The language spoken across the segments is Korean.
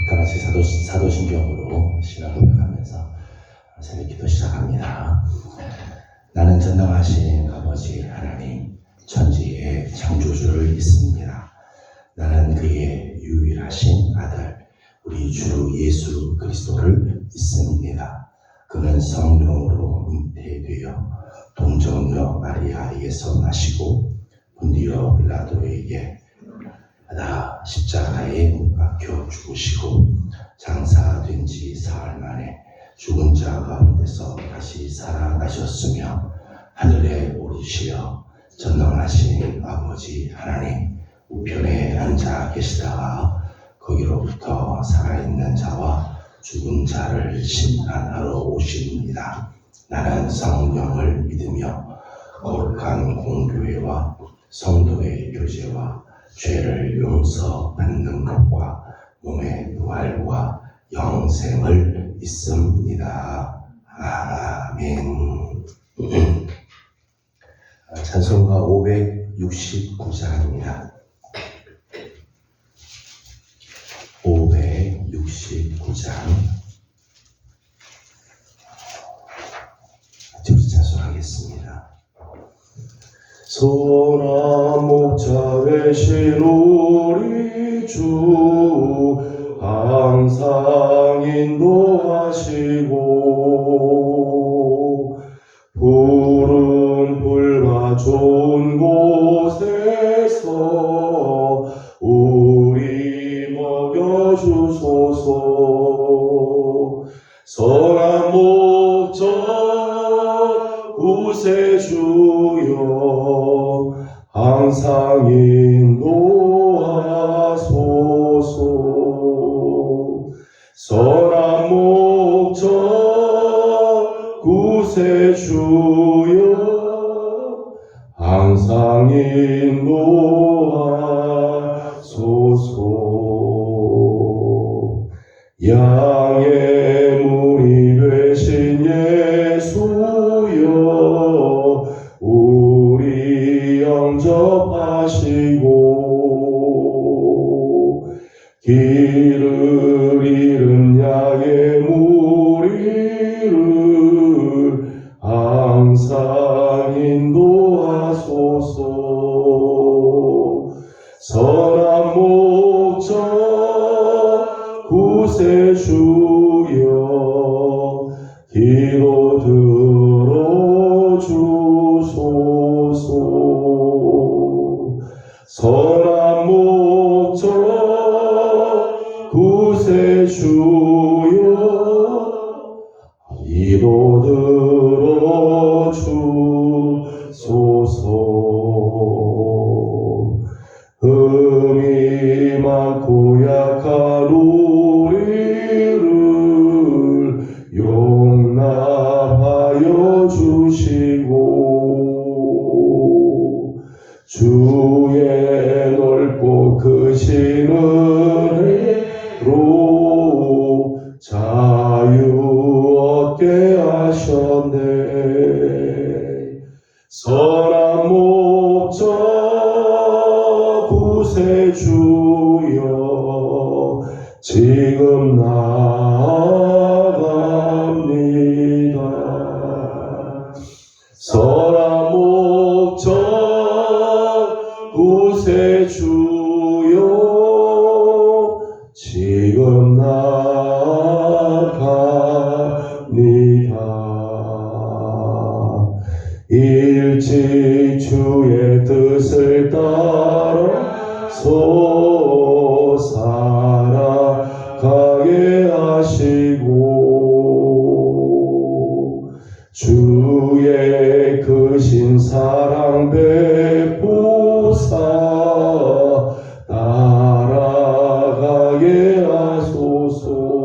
다 같이 사도신경으로 신앙 고백하면서 새벽 기도 시작합니다. 나는 전능하신 아버지 하나님 천지의 창조주를 믿습니다. 나는 그의 유일하신 아들 우리 주 예수 그리스도를 믿습니다. 그는 성령으로 잉태되어 동정녀 마리아에게서 나시고 본디오 빌라도에게 받아 십자가에 못 박혀 죽으시고 장사된 지 사흘 만에 죽은 자 가운데서 다시 살아나셨으며 하늘에 오르시어 전능하신 아버지 하나님 우편에 앉아 계시다가 거기로부터 살아있는 자와 죽은 자를 심판하러 오십니다. 나는 성령을 믿으며 거룩한 공교회와 성도의 교제와 죄를 용서받는 것과 몸의 부활과 영생을 믿습니다. 아멘. 찬송가 569장입니다. 569장 같이 찬송하겠습니다. 선한 목자 되신 우리 주 항상 인도하시고 푸른 풀과 좋은 곳에서 우리 먹여주소서. 선한 목자 구세주여 항상 인도하소서. 선한 목자 구세주여 항상 인도하소서. 양의 문이 되신 예수여 우리 영접하시고 길을 잃은 양의 무리를 항상 인도하소서. 선한 목자 구세주여 기도 들어주소서. 선한 목자 구세주여 기도 들어주소서. 흠이 많고 약한 우리를 용납하여 주시고 주의 넓고 크신 은혜로 자유 얻게 하셨네. 선한 목자 구세주여 지금 나아갑니다. 선한 목자 구세주여 지금 나아갑니다. 일찍 주의 뜻을 따라서 살아가게 하시고 주의 크신 사랑 베푸사 따라가게 하소서.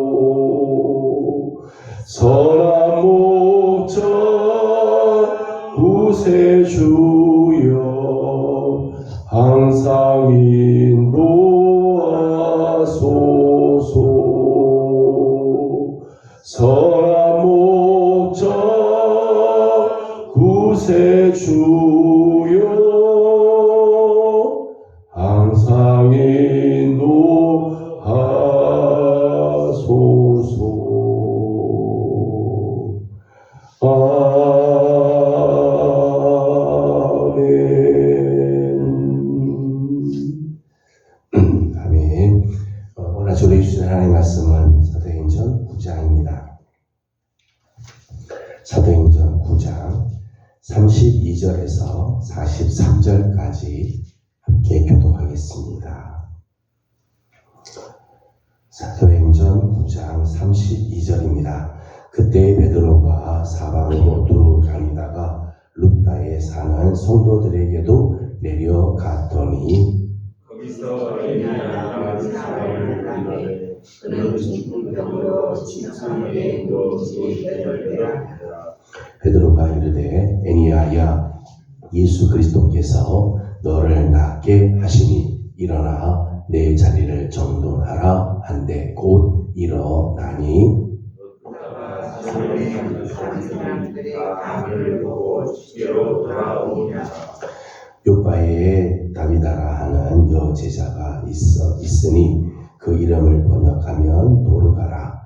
같이 우리 주신 하나님의 말씀은 사도행전 9장입니다. 사도행전 9장 32절에서 43절까지 함께 교독하겠습니다. 사도행전 9장 32절입니다. 그때 베드로가 사방으로 두루 다니다가 룻다에 사는 성도들에게도 내려갔더니 거기서 에리야라는 사람을 만나되 그는 중풍병으로 침상에 누워지 기다리더라. 베드로가 이르되 에니야야 예수 그리스도께서 너를 낫게 하시니 일어나 내 자리를 정돈하라 한데 곧 일어나니 사람들의 밤을 보고 주께로 돌아오니라. 요바에 다비다라 하는 여제자가 있으니 그 이름을 번역하면 도르가라.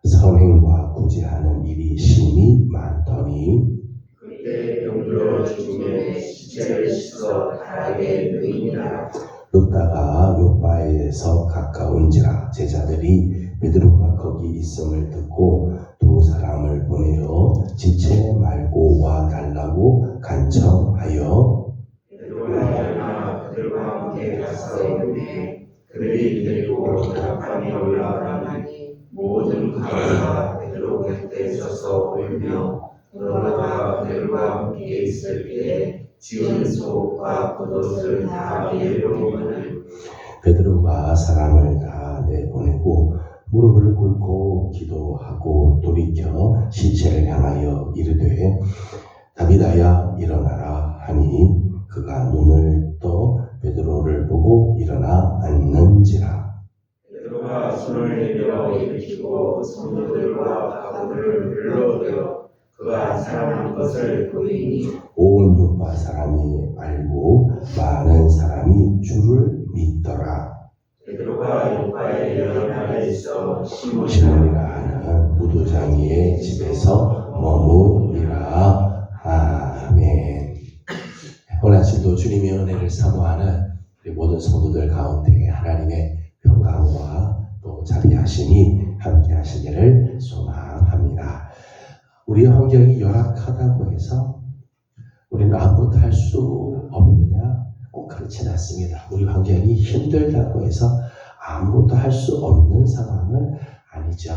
선행과 구제하는 일이 심히 많더니 그때 병들어 죽음에 시체를 씻어 다락에 누이니라. 룻다가 요바에서 가까운지라. 제자들이 베드로가 거기 있음을 듣고 두 사람을 보내어 지체 말고 와 달라고 간청하여 베드로가 그들과 함께 갔사오니 그들이 데리고 다락방에 올라가니 모든 가게가 베드로 곁에 서서 울며 베드로가 그들과 함께 있을 때에 지은 속과 겉옷을 다 내려오거늘 베드로가 사람을 다 내보내고 무릎을 꿇고 기도하고 돌이켜 시체를 향하여 이르되 다비다야 일어나라 하니 그가 눈을 떠 베드로를 보고 일어나 앉는지라. 베드로가 손을 내밀어 일으키고 성도들과 가구를 불러들여 그가 살아난 것을 보이니 온 요파 사람이 알고 많은 사람이 주를 믿더라. 베드로가 요파에 여러 날에 있어 시몬이라 하는 무도장이의 집에서 머무니라. 아멘. 오늘 아침도 주님의 은혜를 사모하는 우리 모든 성도들 가운데 하나님의 평강과 또 자비하심이 함께 하시기를 소망합니다. 우리의 환경이 열악하다고 해서 우리는 아무것도 할 수 없느냐? 꼭 그렇진 않습니다. 우리 환경이 힘들다고 해서 아무것도 할 수 없는 상황은 아니죠.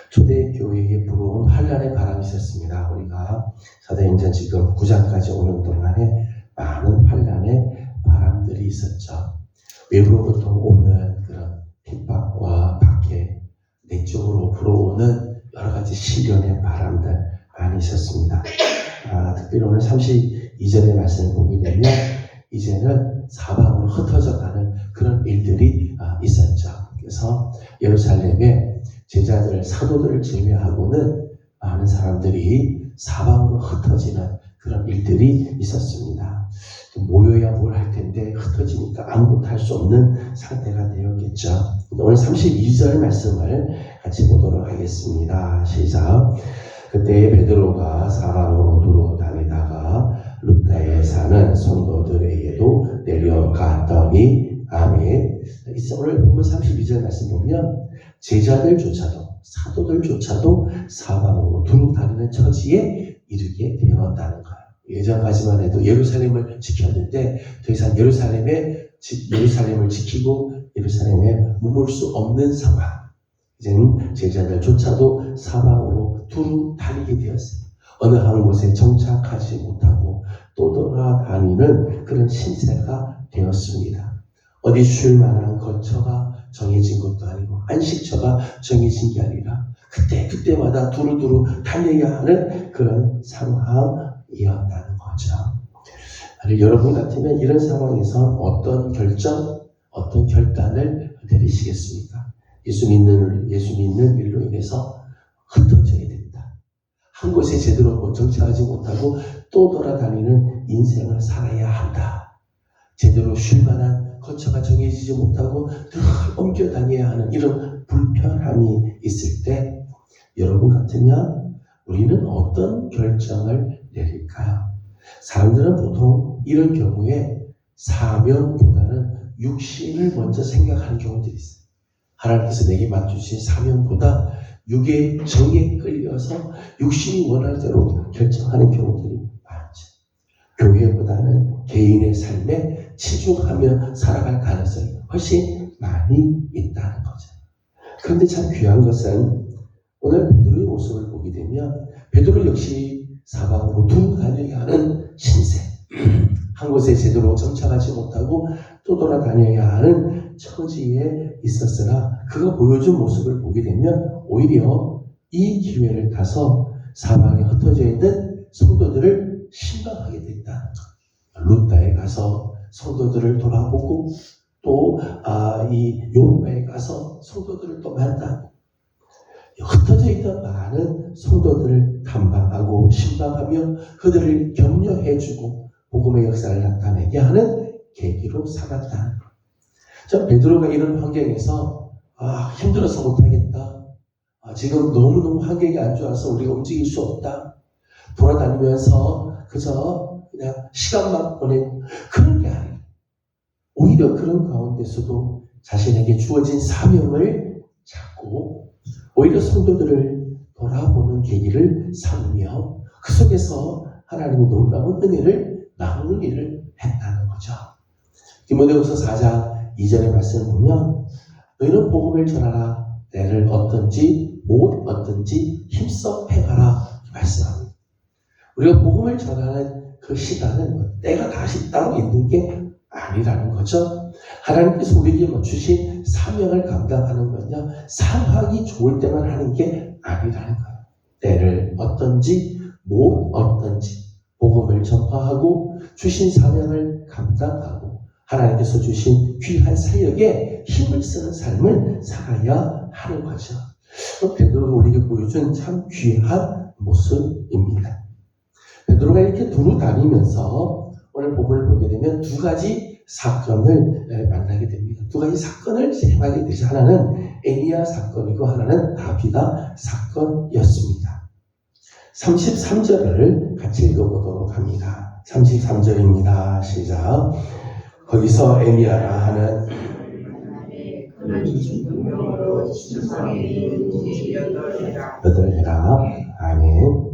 초대교회에 불어온 환란의 바람이 있었습니다. 우리가 사도행전 지금 9장까지 오는 동안에 많은 환란의 바람들이 있었죠. 외부로부터 오는 그런 핍박과 박해, 내적으로 불어오는 여러 가지 시련의 바람들 많이 있었습니다. 특별히 오늘 32절의 말씀을 보게 되면 이제는 사방으로 흩어져 가는 그런 일들이 있었죠. 그래서 예루살렘에 제자들, 사도들을 제외하고는 많은 사람들이 사방으로 흩어지는 그런 일들이 있었습니다. 모여야 뭘 할 텐데 흩어지니까 아무것도 할 수 없는 상태가 되었겠죠. 오늘 32절 말씀을 같이 보도록 하겠습니다. 시작. 그때 베드로가 사방으로 두루 다니다가 룻다에 사는 성도들에게도 내려갔더니 아멘. 오늘 본문 32절 말씀 보면 제자들조차도 사도들조차도 사방으로 두루 다니는 처지에 이르게 되었다는 거예요. 예전까지만 해도 예루살렘을 지켰는데 더 이상 예루살렘을 지키고 예루살렘에 머물 수 없는 상황. 이제는 제자들조차도 사방으로 두루 다니게 되었어요. 어느 한 곳에 정착하지 못하고 또 돌아다니는 그런 신세가 되었습니다. 어디 쉴 만한 거처가 정해진 것도 아니고 안식처가 정해진 게 아니라 그때마다 두루두루 다녀야 하는 그런 상황이었다는 거죠. 여러분 같으면 이런 상황에서 어떤 결단을 내리시겠습니까? 예수 믿는 일로 인해서 흩어져야 된다. 한 곳에 제대로 정착하지 못하고 또 돌아다니는 인생을 살아야 한다. 제대로 쉴 만한 거처가 정해지지 못하고 늘 옮겨 다녀야 하는 이런 불편함이 있을 때 여러분 같으면 우리는 어떤 결정을 내릴까요? 사람들은 보통 이런 경우에 사명보다는 육신을 먼저 생각하는 경우들이 있어요. 하나님께서 내게 맡주신 사명보다 육의 정에 끌려서 육신이 원하는 대로 결정하는 경우들이 많죠. 교회보다는 개인의 삶에 치중하며 살아갈 가능성이 훨씬 많이 있다는 거죠. 그런데 참 귀한 것은 오늘 베드로의 모습을 보게 되면 베드로 역시 사방으로 두루 다녀야 하는 신세, 한 곳에 제대로 정착하지 못하고 또 돌아다녀야 하는 처지에 있었으나 그가 보여준 모습을 보게 되면 오히려 이 기회를 타서 사방에 흩어져 있는 성도들을 신방하게 됐다는 것. 루다에 가서 성도들을 돌아보고 또 이 요바에 가서 성도들을 또 만나고 흩어져 있던 많은 성도들을 탐방하고 신방하며 그들을 격려해주고 복음의 역사를 나타내게 하는 계기로 삼았다. 저 베드로가 이런 환경에서 힘들어서 못하겠다. 지금 너무너무 환경이 안 좋아서 우리가 움직일 수 없다. 돌아다니면서 그저 그냥 시간만 보내고 그런 게 아니에요. 오히려 그런 가운데서도 자신에게 주어진 사명을 잡고 오히려 성도들을 돌아보는 계기를 삼으며 그 속에서 하나님의 놀라운 은혜를 나누는 일을 했다는 거죠. 디모데후서 4장 2절의 말씀을 보면 너희는 복음을 전하라. 때를 얻든지 못 얻든지 힘써 행하라 말씀합니다. 우리가 복음을 전하는 그 시간은 때가 다시 따로 있는 게 아니라는 거죠. 하나님께서 우리에게 주신 사명을 감당하는 건요, 상황이 좋을 때만 하는 게 아니라는 거예요. 때를 얻든지 못 얻든지 복음을 전파하고 주신 사명을 감당하고 하나님께서 주신 귀한 사역에 힘을 쓰는 삶을 살아야 하는 거죠. 베드로가 우리에게 보여준 참 귀한 모습입니다. 베드로가 이렇게 두루 다니면서 오늘 본문을 보게 되면 두 가지 사건을 만나게 됩니다. 두 가지 사건을 생각하게 되죠. 하나는 에니야 사건이고 하나는 다비다 사건이었습니다. 33절을 같이 읽어보도록 합니다. 33절입니다. 시작. 거기서 에니야라 하는 여덟해라. 아멘.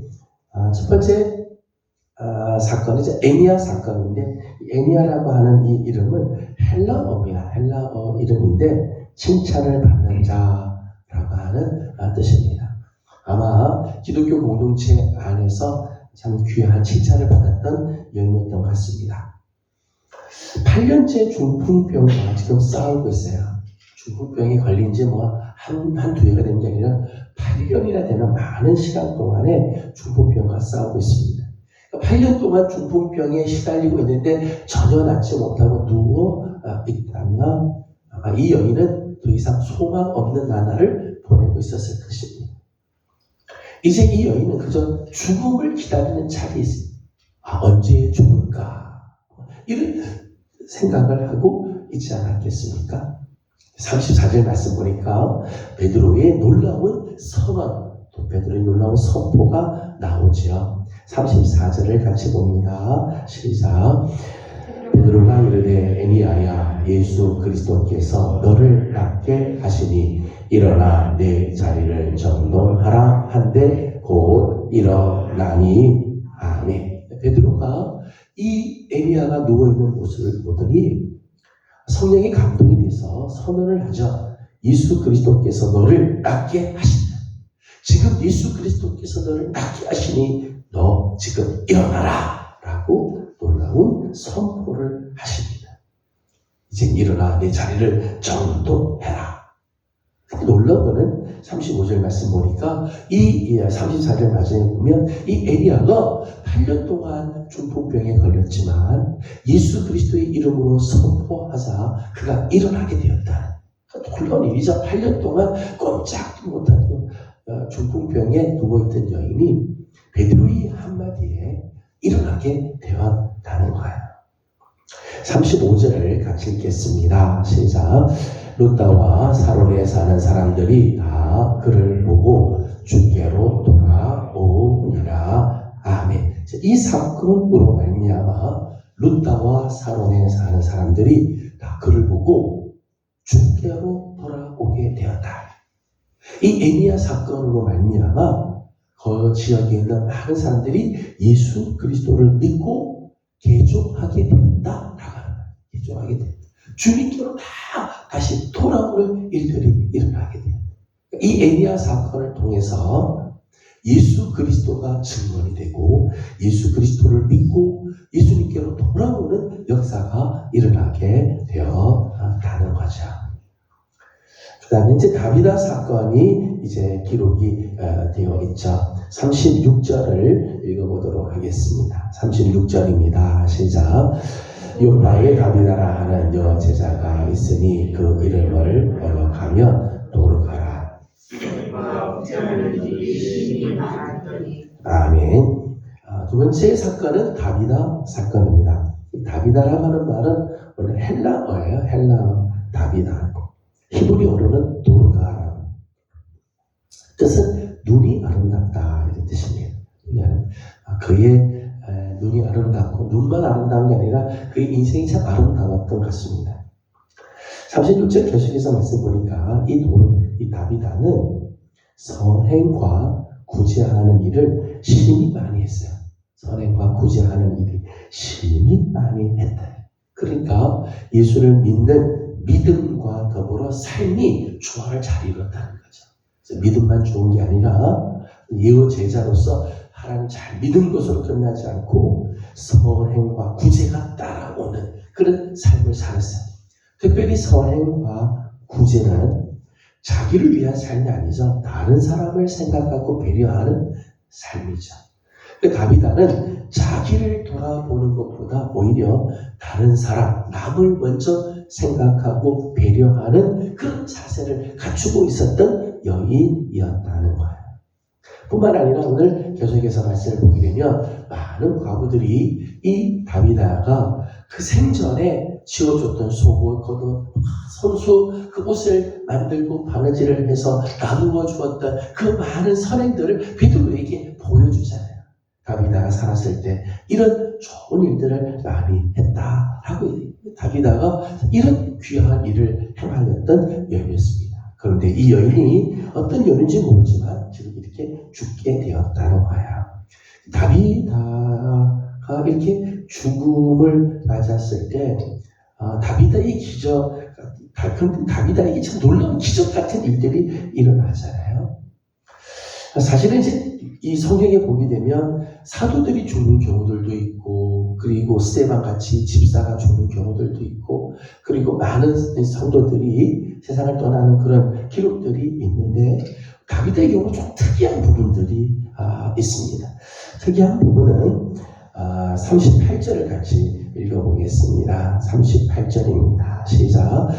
첫 번째 사건은 이제 에니야 사건인데 에니야라고 하는 이 이름은 헬라어입니다. 헬라어 이름인데 칭찬을 받는 자라고 하는 뜻입니다. 아마 기독교 공동체 안에서 참 귀한 칭찬을 받았던 여인이었던 것 같습니다. 8년째 중풍병과 지금 싸우고 있어요. 중풍병이 걸린 지 한두 해가 된 게 아니라 8년이나 되는 많은 시간 동안에 중풍병과 싸우고 있습니다. 8년 동안 중풍병에 시달리고 있는데 전혀 낫지 못하고 누워 있다면 아마 이 여인은 더 이상 소망 없는 나날을 보내고 있었을 것입니다. 이제 이 여인은 그저 죽음을 기다리는 자리에 있습니다. 언제 죽을까? 이런 생각을 하고 있지 않았겠습니까? 34절 말씀 보니까 베드로의 놀라운 선언, 또 베드로의 놀라운 선포가 나오죠. 34절을 같이 봅니다. 시작. 베드로가 이르되 에니야야 예수 그리스도께서 너를 낫게 하시니 일어나 내 자리를 정돈하라 한데 곧 일어나니. 아멘. 베드로가 이 에니야가 누워있는 모습을 보더니 성령이 감동이 돼서 선언을 하죠. 예수 그리스도께서 너를 낫게 하신다. 지금 예수 그리스도께서 너를 낫게 하시니 너 지금 일어나라 라고 놀라운 선포를 하십니다. 이제 일어나 내 자리를 정돈해라. 놀라운 거는 35절 말씀 보니까 이 34절 말씀에 보면 이 에리야가 8년 동안 중풍병에 걸렸지만 예수 그리스도의 이름으로 선포하자 그가 일어나게 되었다. 놀라운 일이죠. 8년 동안 꼼짝도 못하고 중풍병에 누워있던 여인이 베드로의 한마디에 일어나게 되었다는 거예요. 35절을 같이 읽겠습니다. 시작. 루다와 사론에 사는 사람들이 다 그를 보고 주께로 돌아오니라. 아멘. 이 사건으로 말미암아 루다와 사론에 사는 사람들이 다 그를 보고 주께로 돌아오게 되었다. 이 에니야 사건으로 말미암아 그 지역에 있는 많은 사람들이 예수 그리스도를 믿고 개종하게 되었다. 개종하게 되었다. 주님께로 다시 돌아오는 일들이 일어나게 되었다. 이 에니야 사건을 통해서 예수 그리스도가 증언이 되고 예수 그리스도를 믿고 예수님께로 돌아오는 역사가 일어나게 되었다는 거죠. 그 다음에 이제 다비다 사건이 이제 기록이 되어 있죠. 36절을 읽어보도록 하겠습니다. 36절입니다. 시작. 요파에 다비다라 하는 여제자가 있으니 그 이름을 번역하면 도르가라. 아멘. 두 번째 사건은 다비다 사건입니다. 다비다라고 하는 말은 원래 헬라어예요. 헬라어 다비다. 히브리어로는 도르가라. 뜻은 눈이 아름답다 이런 뜻입니다. 그의 눈이 아름답고 눈만 아름다운 게 아니라 그의 인생이 참 아름다웠던 것 같습니다. 36절 계속해서 말씀 보니까 이 다비다는 선행과 구제하는 일을 심히 많이 했어요. 선행과 구제하는 일을 심히 많이 했다. 그러니까 예수를 믿는 믿음과 더불어 삶이 조화를 잘 이뤘다는 거죠. 그래서 믿음만 좋은 게 아니라 예언 제자로서 하나님 잘 믿은 것으로 끝나지 않고 선행과 구제가 따라오는 그런 삶을 살았어요. 특별히 선행과 구제는 자기를 위한 삶이 아니죠. 다른 사람을 생각하고 배려하는 삶이죠. 다비다는 자기를 돌아보는 것보다 오히려 다른 사람, 남을 먼저 생각하고 배려하는 그런 자세를 갖추고 있었던 여인이었다는 거예요. 뿐만 아니라 오늘 계속해서 말씀을 보게 되면 많은 과부들이 이 다비다가 그 생전에 지어줬던 속옷, 겉옷, 손수 그 옷을 만들고 바느질을 해서 나누어 주었던 그 많은 선행들을 베드로에게 보여주잖아요. 다비다가 살았을 때 이런 좋은 일들을 많이 했다라고 다비다가 이런 귀한 일을 행하였던 여인이었습니다. 그런데 이 여인이 어떤 여인인지 모르지만 지금 이렇게 죽게 되었다는 거예요. 다비다가 이렇게 죽음을 맞았을 때 다비다의 기적, 다비다에게 참 놀라운 기적 같은 일들이 일어나잖아요. 사실은 이제 이 성경에 보게 되면 사도들이 죽는 경우들도 있고, 그리고 스데반 같이 집사가 죽는 경우들도 있고, 그리고 많은 성도들이 세상을 떠나는 그런 기록들이 있는데, 다비다의 경우 좀 특이한 부분들이 있습니다. 특이한 부분은 38절을 같이 읽어보겠습니다. 38절입니다. 시작.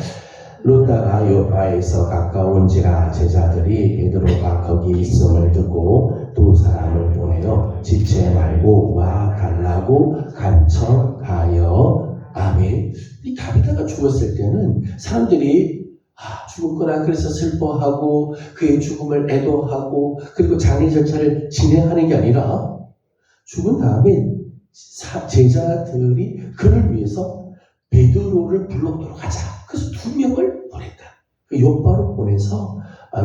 루다가 요파에서 가까운지라 제자들이 베드로가 거기 있음을 듣고 두 사람을 보내어 지체 말고 와 달라고 간청하여. 아멘. 이 다비다가 죽었을 때는 사람들이 죽었구나 그래서 슬퍼하고 그의 죽음을 애도하고 그리고 장례 절차를 진행하는 게 아니라 죽은 다음에 제자들이 그를 위해서 베드로를 불러오도록 하자. 그래서 2명을 보냈다. 그 요파로 보내서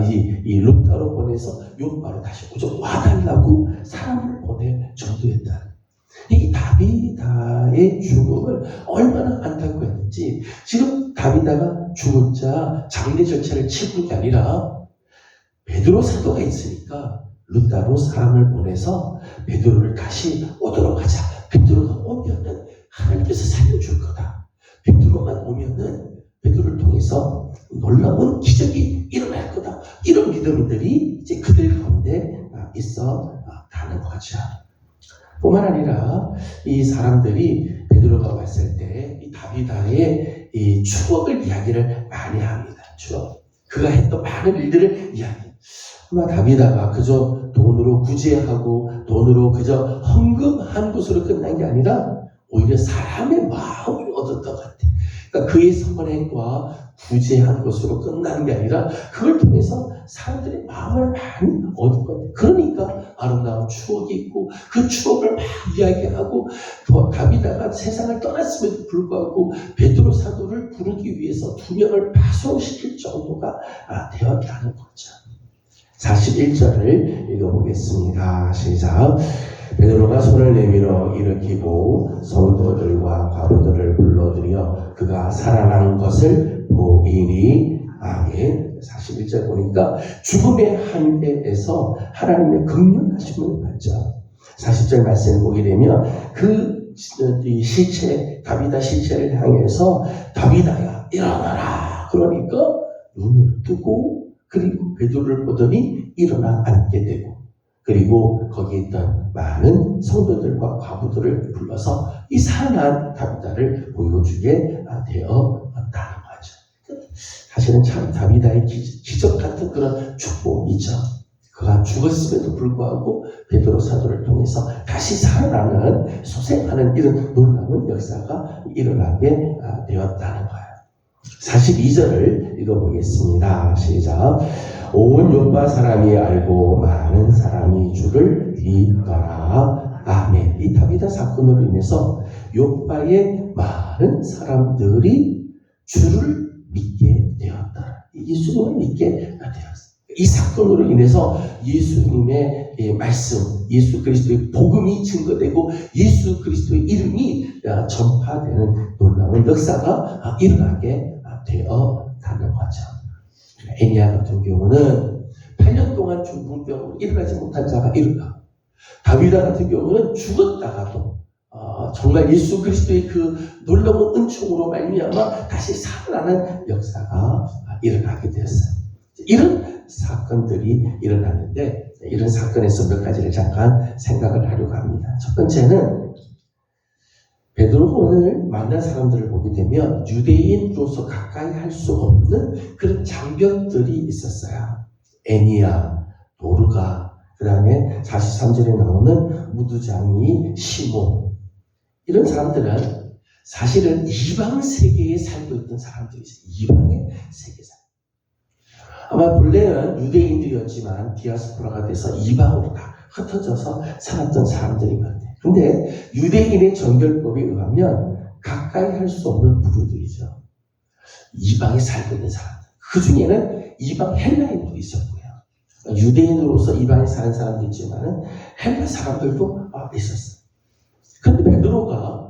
이 루다로 보내서 요파로 다시 오죠. 와달라고 사람을 보낼 정도였다. 이 다비다의 죽음을 얼마나 안타까워했는지 지금 다비다가 죽었자 장례 절차를 치르는 게 아니라 베드로 사도가 있으니까 루다로 사람을 보내서 베드로를 다시 오도록 하자. 베드로가 오면은 하나님께서 살려줄 거다. 베드로만 오면은 베드로를 통해서 놀라운 기적이 일어날 거다. 이런 믿음들이 이제 그들 가운데 있었다는 거죠. 뿐만 아니라 이 사람들이 베드로가 왔을 때 이 다비다의 이 추억을 이야기를 많이 합니다. 추억. 그가 했던 많은 일들을 이야기. 아마 다비다가 그저 돈으로 구제하고 돈으로 그저 헌금한 것으로 끝난 게 아니라 오히려 사람의 마음을 얻었던 것 같아. 그러니까 그의 선행과 구제한 것으로 끝나는 게 아니라 그걸 통해서 사람들의 마음을 많이 얻은 거예요. 그러니까 아름다운 추억이 있고 그 추억을 막 이야기하고 다비다가 세상을 떠났음에도 불구하고 베드로 사도를 부르기 위해서 2명을 파송시킬 정도가 되었다는 거죠. 41절을 읽어보겠습니다. 시작. 베드로가 손을 내밀어 일으키고 성도들과 과부들을 불러들여 그가 살아난 것을 보이니. 아멘. 41절 보니까 죽음의 한계에서 하나님의 긍휼하심을 받자. 40절 말씀을 보게 되면 그 시체, 다비다 시체를 향해서 다비다야 일어나라. 그러니까 눈을 뜨고 그리고 베드로를 보더니 일어나 앉게 되고 그리고 거기에 있던 많은 성도들과 과부들을 불러서 이 살아난 다비다를 보여주게 되었다는 거죠. 사실은 참 다비다의 기적 같은 그런 축복이죠. 그가 죽었음에도 불구하고 베드로 사도를 통해서 다시 살아나는 소생하는 이런 놀라운 역사가 일어나게 되었다는 거예요. 42절을 읽어보겠습니다. 시작. 온 요파 사람이 알고 많은 사람이 주를 믿더라. 아멘. 이 다비다 사건으로 인해서 요파의 많은 사람들이 주를 믿게 되었다. 예수님을 믿게 되었습니다. 이 사건으로 인해서 예수님의 말씀, 예수 그리스도의 복음이 증거되고 예수 그리스도의 이름이 전파되는 놀라운 역사가 일어나게 되었다는 거죠. 애니야 같은 경우는 8년 동안 중풍병으로 일어나지 못한 자가 일어나. 다비다 같은 경우는 죽었다가도 정말 예수 그리스도의 그 놀라운 은총으로 말미암아 다시 살아나는 역사가 일어나게 되었어요. 이런 사건들이 일어났는데 이런 사건에서 몇 가지를 잠깐 생각을 하려고 합니다. 첫 번째는 베드로가 오늘 만난 사람들을 보게 되면 유대인으로서 가까이 할 수 없는 그런 장벽들이 있었어요. 애니야, 도르가, 그 다음에 43절에 나오는 무두장이, 시몬. 이런 사람들은 사실은 이방 세계에 살고 있던 사람들이죠. 이방의 세계사. 아마 본래는 유대인들이었지만 디아스포라가 돼서 이방으로 다 흩어져서 살았던 사람들인 것 같아요. 근데 유대인의 정결법에 의하면 가까이 할 수 없는 부류들이죠. 이방에 살고 있는 사람들. 그 중에는 이방 헬라인도 있었고요. 유대인으로서 이방에 사는 사람도 있지만 헬라 사람들도 있었어요. 그런데 베드로가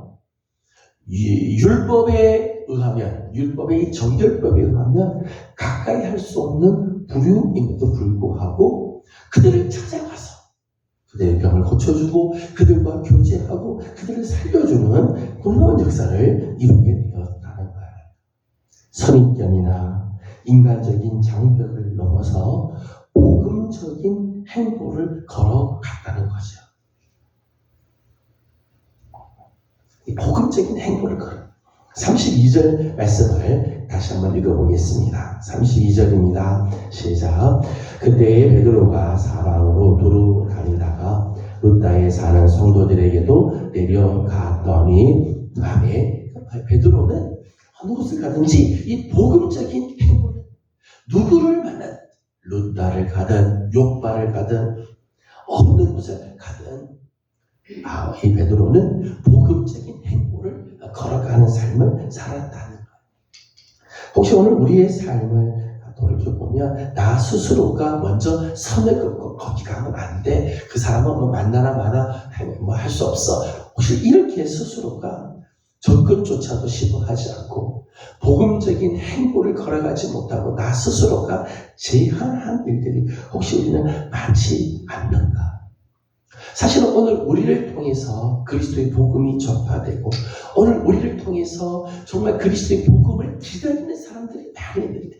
율법에 의하면, 율법의 정결법에 의하면 가까이 할 수 없는 부류임에도 불구하고 그들을 찾아가서 그들의 병을 고쳐주고 그들과 교제하고 그들을 살려주는 놀라운 역사를 이루게 되었다는 거예요. 선입견이나 인간적인 장벽을 넘어서 복음적인 행보를 걸어갔다는 거죠. 이 복음적인 행보를 걸어. 32절 말씀을 다시 한번 읽어보겠습니다. 32절입니다. 시작. 그때 베드로가 사방으로 두루 다니다가 루다에 사는 성도들에게도 내려갔더니 아멘. 베드로는 어느 곳을 가든지 이 복음적인 행보를 누구를 만난 루다를 가든 요빠를 가든 어느 곳을 가든 이 베드로는 복음적인 행보를 걸어가는 삶을 살았다는 거예요. 혹시 오늘 우리의 삶을 돌이켜보면 나 스스로가 먼저 선을 긋고 거기 가면 안 돼. 그 사람은 뭐 만나나 마나 뭐 할 수 없어. 혹시 이렇게 스스로가 접근조차도 시도하지 않고 복음적인 행보를 걸어가지 못하고 나 스스로가 제한한 일들이 혹시 우리는 많지 않는가? 사실은 오늘 우리를 통해서 그리스도의 복음이 전파되고 오늘 우리를 통해서 정말 그리스도의 복음을 기다리는 사람들이 많이 있는데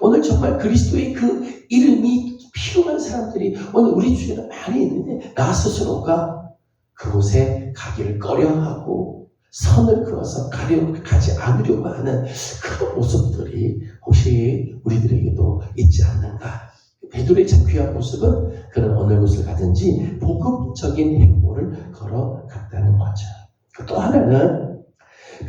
오늘 정말 그리스도의 그 이름이 필요한 사람들이 오늘 우리 주변에 많이 있는데 나 스스로가 그곳에 가기를 꺼려하고 선을 그어서 가지 않으려고 하는 그런 모습들이 혹시 우리들에게도 있지 않는가? 베드로의 참 귀한 모습은 그런 어느 곳을 가든지 복음적인 행보를 걸어갔다는 거죠. 또 하나는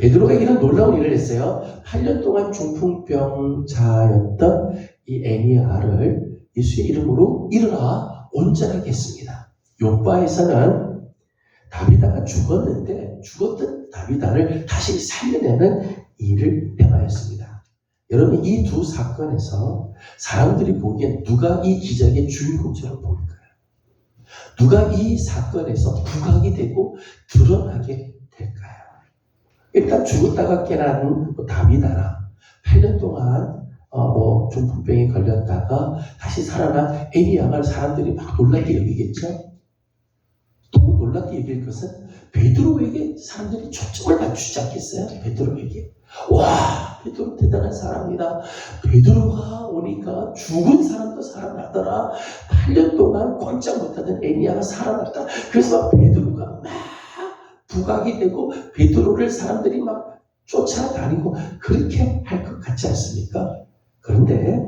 베드로가 이런 놀라운 일을 했어요. 8년 동안 중풍병자였던 이 애니야를 예수의 이름으로 일어나 온전하게 했습니다. 욥바에서는 다비다가 죽었는데 죽었던 다비다를 다시 살려내는 일을 행하였습니다. 여러분, 이 두 사건에서 사람들이 보기엔 누가 이 기적의 주인공처럼 보일까요? 누가 이 사건에서 부각이 되고 드러나게 될까요? 일단 죽었다가 깨어난 다비다나 8년 동안 중풍병에 걸렸다가 다시 살아난 엘리야를 사람들이 막 놀랍게 여기겠죠? 또 놀랍게 여길 것은 베드로에게 사람들이 초점을 맞추지 않겠어요? 베드로에게. 와, 베드로 대단한 사람이다. 베드로가 오니까 죽은 사람도 살아났더라. 8년 동안 꼼짝 못하던 엘리야가 살아났다. 그래서 막 베드로가 막 부각이 되고 베드로를 사람들이 막 쫓아다니고 그렇게 할 것 같지 않습니까? 그런데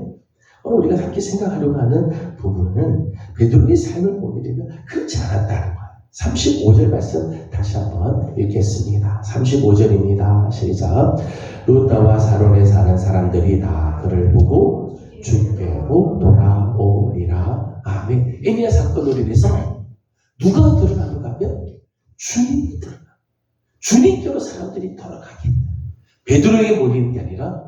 오늘 우리가 함께 생각하려고 하는 부분은 베드로의 삶을 보게 되면 그렇지 않았다는 거예요. 35절 말씀 다시 한번 읽겠습니다. 35절입니다. 시작. 루다와 사론에 사는 사람들이 다 그를 보고 주께로 돌아오리라. 아멘. 엘리야 사건으로 인해서 누가 드러나는가 하면 주님이 드러나. 주님께로 사람들이 돌아가게. 베드로에게 몰리는 게 아니라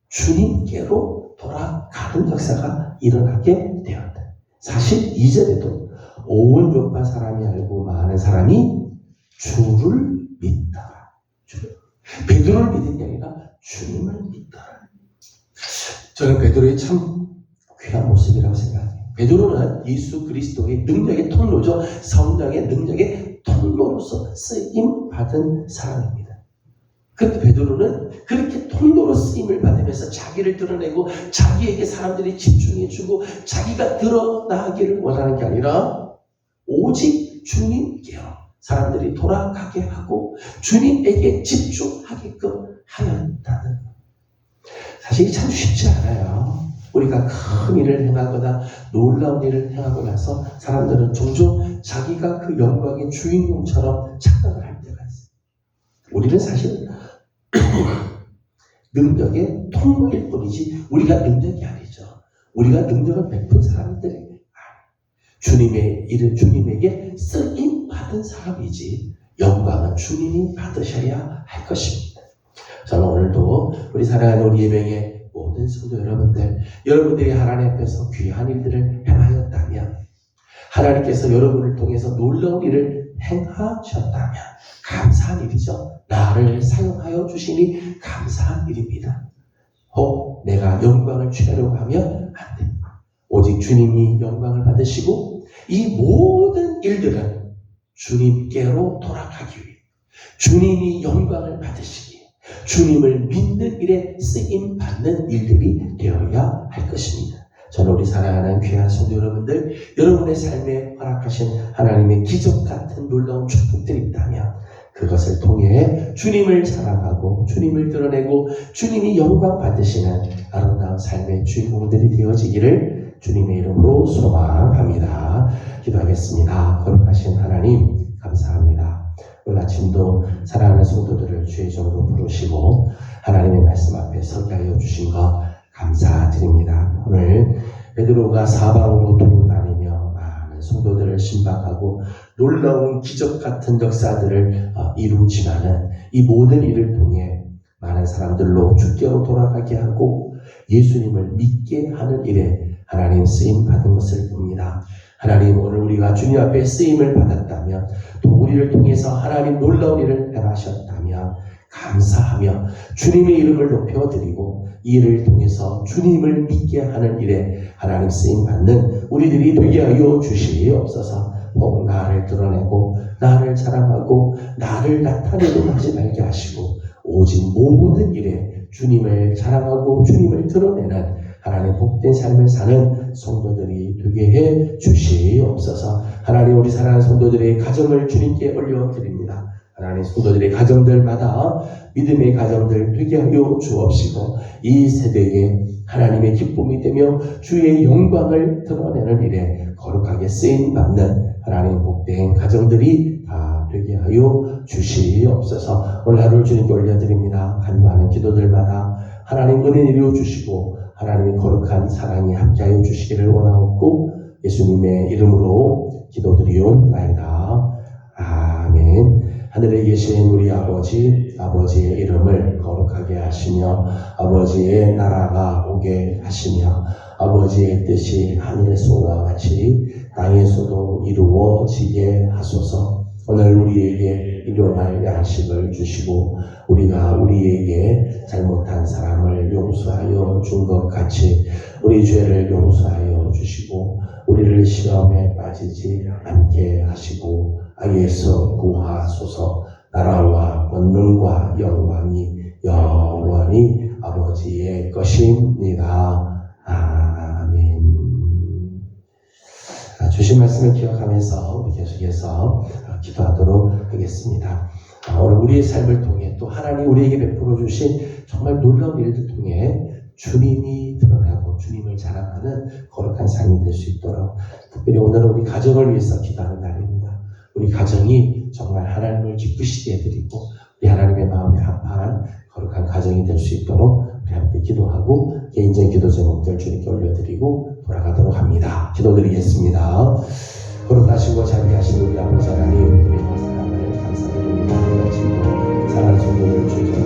주님께로 돌아가는 역사가 일어나게 되었다. 사실 2절에도 온 요파 사람이 알고 많은 사람이 주를 믿더라. 베드로를 믿은 게 아니라 주님을 믿더라. 저는 베드로의 참 귀한 모습이라고 생각해요. 베드로는 예수 그리스도의 능력의 통로죠. 성령의 능력의 통로로서 쓰임 받은 사람입니다. 그런데 베드로는 그렇게 통로로 쓰임을 받으면서 자기를 드러내고 자기에게 사람들이 집중해주고 자기가 드러나기를 원하는 게 아니라 오직 주님께로 사람들이 돌아가게 하고 주님에게 집중하게끔 하였다는 것. 사실 참 쉽지 않아요. 우리가 큰 일을 행하거나 놀라운 일을 행하고 나서 사람들은 종종 자기가 그 영광의 주인공처럼 착각을 할 때가 있어요. 우리는 사실 능력의 통로일 뿐이지 우리가 능력이 아니죠. 우리가 능력을 베푼 사람들이 주님의 일은 주님에게 쓰임 받은 사람이지 영광은 주님이 받으셔야 할 것입니다. 저는 오늘도 우리 사랑하는 우리 예명의 모든 성도 여러분들이 하나님 앞에서 귀한 일들을 행하였다면, 하나님께서 여러분을 통해서 놀라운 일을 행하셨다면 감사한 일이죠. 나를 사용하여 주시니 감사한 일입니다. 혹 내가 영광을 취하려고 하면 안 됩니다. 오직 주님이 영광을 받으시고 이 모든 일들은 주님께로 돌아가기 위해 주님이 영광을 받으시기에 주님을 믿는 일에 쓰임 받는 일들이 되어야 할 것입니다. 저는 우리 사랑하는 귀한 성도 여러분들, 여러분의 삶에 허락하신 하나님의 기적 같은 놀라운 축복들이 있다면 그것을 통해 주님을 사랑하고 주님을 드러내고 주님이 영광 받으시는 아름다운 삶의 주인공들이 되어지기를 주님의 이름으로 소망합니다. 기도하겠습니다. 거룩하신 하나님 감사합니다. 오늘 아침도 사랑하는 성도들을 주의 이름으로 부르시고 하나님의 말씀 앞에 서게 하여 주신 것 감사드립니다. 오늘 베드로가 사방으로 돌아다니며 많은 성도들을 신박하고 놀라운 기적 같은 역사들을 이루지만은 이 모든 일을 통해 많은 사람들로 주께로 돌아가게 하고 예수님을 믿게 하는 일에 하나님 쓰임 받은 것을 봅니다. 하나님, 오늘 우리가 주님 앞에 쓰임을 받았다면 또 우리를 통해서 하나님 놀라운 일을 행하셨다면 감사하며 주님의 이름을 높여드리고 이 일을 통해서 주님을 믿게 하는 일에 하나님 쓰임 받는 우리들이 되게 하여 주시옵소서. 혹 나를 드러내고 나를 자랑하고 나를 나타내고 하지 말게 하시고 오직 모든 일에 주님을 자랑하고 주님을 드러내는 하나님 복된 삶을 사는 성도들이 되게 해 주시옵소서. 하나님, 우리 사랑하는 성도들의 가정을 주님께 올려드립니다. 하나님, 성도들의 가정들마다 믿음의 가정들 되게 하여 주옵시고 이 세대에 하나님의 기쁨이 되며 주의 영광을 드러내는 일에 거룩하게 쓰임 받는 하나님 복된 가정들이 다 다 되게 하여 주시옵소서. 오늘 하루를 주님께 올려드립니다. 간구하는 기도들마다 하나님 은혜 이루어 주시고 하나님의 거룩한 사랑이 함께하여 주시기를 원하옵고 예수님의 이름으로 기도드리옵나이다. 아멘. 하늘에 계신 우리 아버지의 이름을 거룩하게 하시며 아버지의 나라가 오게 하시며 아버지의 뜻이 하늘에서와 같이 땅에서도 이루어지게 하소서. 오늘 우리에게 일용할 양식을 주시고 우리가 우리에게 잘못한 사람을 용서하여 준 것 같이 우리 죄를 용서하여 주시고 우리를 시험에 빠지지 않게 하시고 악에서 구하소서. 나라와 권능과 영광이 영원히 아버지의 것입니다. 아멘. 주신 말씀을 기억하면서 우리 계속해서 기도하도록 하겠습니다. 오늘 우리의 삶을 통해 또 하나님 우리에게 베풀어 주신 정말 놀라운 일들 통해 주님이 드러나고 주님을 자랑하는 거룩한 삶이 될 수 있도록 특별히 오늘은 우리 가정을 위해서 기도하는 날입니다. 우리 가정이 정말 하나님을 기쁘시게 해드리고 우리 하나님의 마음에 합한 거룩한 가정이 될 수 있도록 우리 함께 기도하고 개인적인 기도 제목들 주님께 올려드리고 돌아가도록 합니다. 기도드리겠습니다. 거룩하시고 자비하신 우리 아버지 하나님, 우리의 사랑을 감사드립니다. 하나님도 사랑하는 성도를 주셔서